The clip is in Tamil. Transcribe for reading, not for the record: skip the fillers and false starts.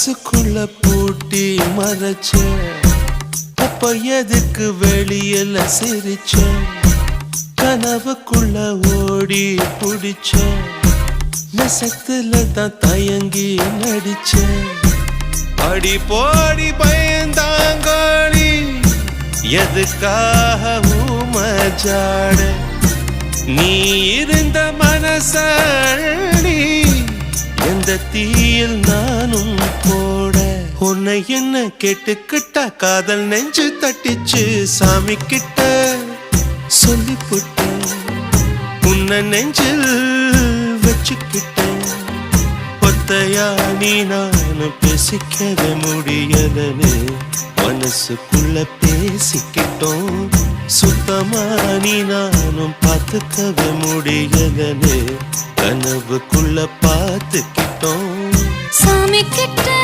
மனசுக்குள்ள பூட்டி மறைச்ச, அப்ப எதுக்கு வெளியில சிரிச்ச? கனவுக்குள்ள ஓடி புடிச்ச, நெசத்துல தான் தயங்கி நடிச்ச. அடி போடி பயந்தாங்கோடி, எதுக்காக ஊமஜாட? நீ இருந்த மனசடி எந்த தீயில் நானும் போட. உன்னை என்ன கேட்டுக்கிட்டா காதல் நெஞ்சு தட்டிச்சு, சாமி கிட்ட சொல்லிப்புட்ட. உன்னை நெஞ்சில் வச்சுக்கிட்டேன், ஒத்தையா நீ நானும் பேசிக்கவே முடியலன்னு மனசுக்குள்ள பேசிக்கிட்டோம். சுத்தமா நீ நானும் பார்த்துக்கவே முடியலன்னு கனவுக்குள்ள பார்த்துக்கிட்டோம். சாமி கிட்ட